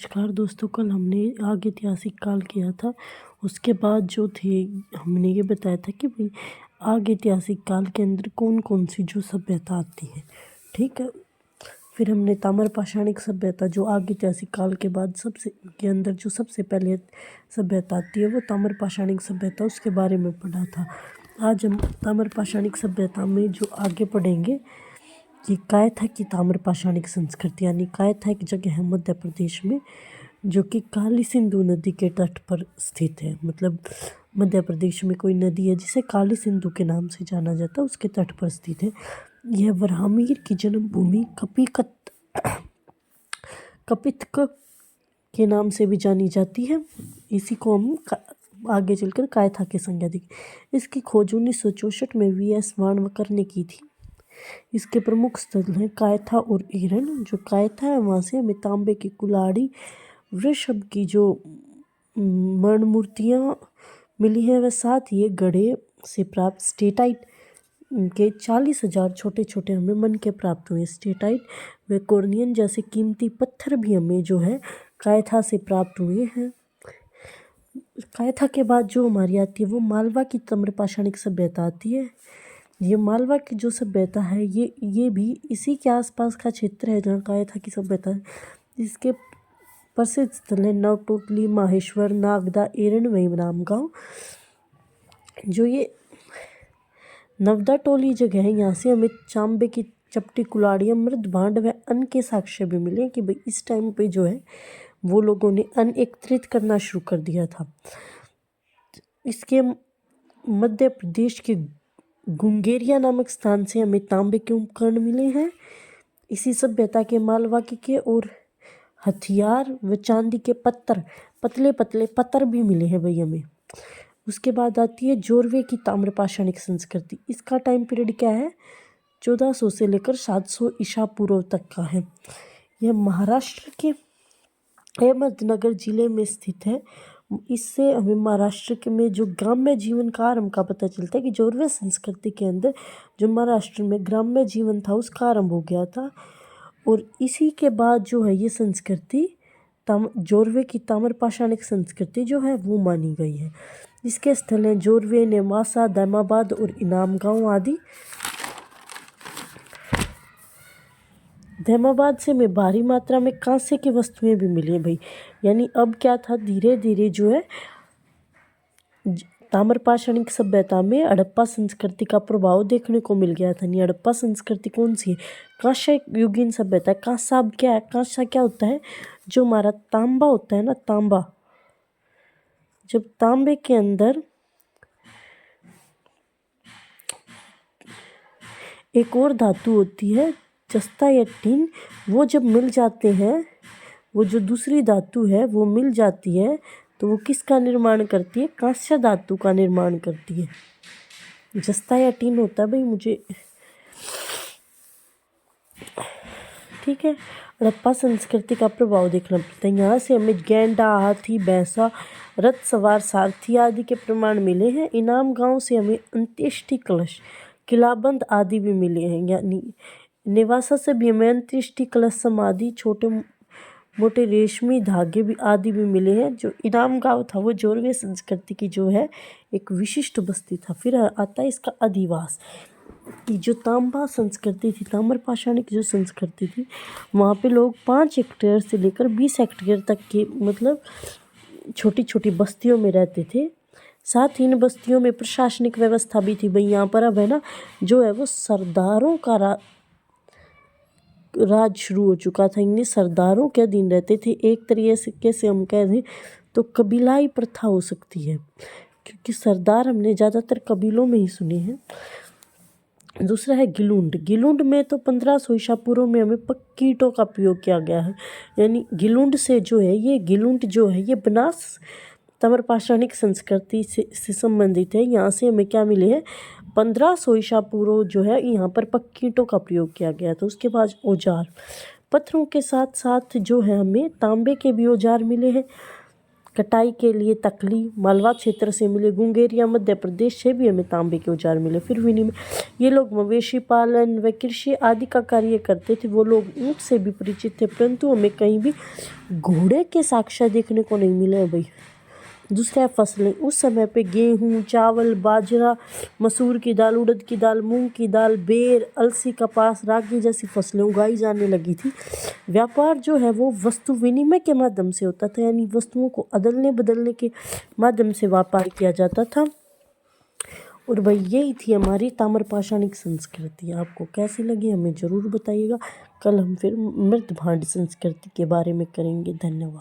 नमस्कार दोस्तों, कल हमने आगे ऐतिहासिक काल किया था। उसके बाद जो थे हमने ये बताया था कि भाई आगे ऐतिहासिक काल के अंदर कौन कौन सी जो सभ्यता आती है। ठीक है, फिर हमने ताम्र पाषाणिक सभ्यता जो आगे ऐतिहासिक काल के बाद सबसे के अंदर जो सबसे पहले सभ्यता आती है वो ताम्र पाषाणिक सभ्यता, उसके बारे में पढ़ा था। आज हम ताम्र पाषाणिक सभ्यता में जो आगे पढ़ेंगे कि कायथा की ताम्र पाषाणिक संस्कृति, यानी कायथा एक जगह है मध्य प्रदेश में जो कि काली सिंधु नदी के तट पर स्थित है। मतलब मध्य प्रदेश में कोई नदी है जिसे काली सिंधु के नाम से जाना जाता है, उसके तट पर स्थित है। यह वराहमिहिर की जन्मभूमि कपितक के नाम से भी जानी जाती है। इसी को हम आगे चलकर कायथा की संज्ञा देंगे। इसकी खोज 1964 में वी.एस. वाणवकर ने की थी। इसके प्रमुख स्थल हैं कायथा और एरन। जो कायथा है वहाँ से हमें तांबे की कुल्हाड़ी, वृषभ की जो मरण मूर्तियाँ मिली हैं, वह साथ ही गढ़े से प्राप्त स्टेटाइट के 40,000 छोटे छोटे हमें मन के प्राप्त हुए। स्टेटाइट व कॉर्नियन जैसे कीमती पत्थर भी हमें जो है कायथा से प्राप्त हुए हैं। कायथा के बाद जो हमारी आती है वो मालवा की ताम्र पाषाणिक सभ्यता आती है। ये मालवा की जो सभ्यता है ये भी इसी के आसपास का क्षेत्र है जहाँ कायथा की सभ्यता है। इसके प्रसिद्ध स्थल है नवटोटली, माहेश्वर, नागदा, एरन व रामगांव। जो ये नवदा टोली जगह है, यहाँ से हमें तांबे की चपटी, कुल्हाड़ियाँ, मृद भांड व अन्न के साक्ष्य भी मिले कि भाई इस टाइम पे जो है वो लोगों ने अन्न एकत्रित करना शुरू कर दिया था। इसके मध्य प्रदेश के गुंगेरिया नामक स्थान से हमें तांबे के उपकरण मिले हैं। इसी सभ्यता के मालवा के और हथियार व चांदी के पतले पतले पत्थर भी मिले हैं भाई हमें। उसके बाद आती है जोरवे की ताम्र पाषाणिक संस्कृति। इसका टाइम पीरियड क्या है? 1400 से लेकर 700 ईसा पूर्व तक का है। यह महाराष्ट्र के अहमदनगर जिले में स्थित है। इससे हमें महाराष्ट्र के में जो ग्राम्य जीवन का आरंभ का पता चलता है कि जोरवे संस्कृति के अंदर जो महाराष्ट्र में ग्राम्य जीवन था उसका आरंभ हो गया था। और इसी के बाद जो है ये संस्कृति जोरवे की ताम्र पाषाणिक संस्कृति जो है वो मानी गई है। इसके स्थल हैं जोरवे, नेवासा, दामाबाद और इनाम गांव आदि। दामाबाद से हमें भारी मात्रा में कांसे की वस्तुएं भी मिली हैं भाई। यानी अब क्या था, धीरे धीरे जो है ताम्र पाषाणिक सभ्यता में हड़प्पा संस्कृति का प्रभाव देखने को मिल गया था। हड़प्पा संस्कृति कौन सी है? कांस्य युगीन सभ्यता। कांसा अब क्या है? कांसा क्या होता है? जो हमारा तांबा होता है ना, तांबा, जब तांबे के अंदर एक और धातु होती है जस्ता या टीन, वो जब मिल जाते हैं, वो जो दूसरी धातु है वो मिल जाती है तो वो किसका निर्माण करती है? कांस्य धातु का निर्माण करती है। जस्ता या टीन होता है भाई, मुझे ठीक है। हड़प्पा संस्कृति का प्रभाव देखना पड़ता है। यहाँ से हमें गैंडा, हाथी, भैंसा, रथ सवार सारथी आदि के प्रमाण मिले हैं। इनाम गांव से हमें अंत्येष्टि कलश, किलाबंद आदि भी मिले हैं। यानी नेवासा से भी हमें अंत्येष्टि कलश समाधि, छोटे मोटे रेशमी धागे भी आदि भी मिले हैं। जो इनाम गांव था वो जोरवे संस्कृति की जो है एक विशिष्ट बस्ती था। फिर आता है इसका अधिवास की जो तांबा संस्कृति थी, ताम्र पाषाणिक जो संस्कृति थी, वहाँ पे लोग 5 हेक्टेयर से लेकर 20 हेक्टेयर तक के मतलब छोटी छोटी बस्तियों में रहते थे। साथ ही इन बस्तियों में प्रशासनिक व्यवस्था भी थी भाई। यहाँ पर अब है ना जो है वो सरदारों का राज शुरू हो चुका था। इनमें सरदारों के अधीन रहते थे। एक तरीके से हम कह दें तो कबीलाई प्रथा हो सकती है, क्योंकि सरदार हमने ज़्यादातर कबीलों में ही सुने हैं। दूसरा है गिलुंड। गिलुंड में तो 1500 ईसा पूर्व में हमें पक्की ईंटों का प्रयोग किया गया है। यानी गिलुंड से जो है ये गिलुंड जो है ये बनास ताम्र पाषाणिक संस्कृति से संबंधित है। यहाँ से हमें क्या मिले हैं? 1500 ईसा पूर्व जो है यहाँ पर पक्की ईंटों का प्रयोग किया गया था। उसके बाद औजार, पत्थरों के साथ साथ जो है हमें तांबे के भी औजार मिले हैं। कटाई के लिए तकली, मालवा क्षेत्र से मिले गुंगेरिया, मध्य प्रदेश से भी हमें तांबे के औजार मिले। फिर विनिमय, ये लोग मवेशी पालन व कृषि आदि का कार्य करते थे। वो लोग ऊँट से भी परिचित थे, परंतु हमें कहीं भी घोड़े के साक्ष्य देखने को नहीं मिले भाई। दूसरा है फसलें। उस समय पे गेहूँ, चावल, बाजरा, मसूर की दाल, उड़द की दाल, मूंग की दाल, बेर, अलसी, कपास, रागी जैसी फसलें उगाई जाने लगी थी। व्यापार जो है वो वस्तु विनिमय के माध्यम से होता था, यानी वस्तुओं को अदलने बदलने के माध्यम से व्यापार किया जाता था। और भाई यही थी हमारी ताम्रपाषाणिक संस्कृति। आपको कैसी लगी हमें ज़रूर बताइएगा। कल हम फिर मृत भांड संस्कृति के बारे में करेंगे। धन्यवाद।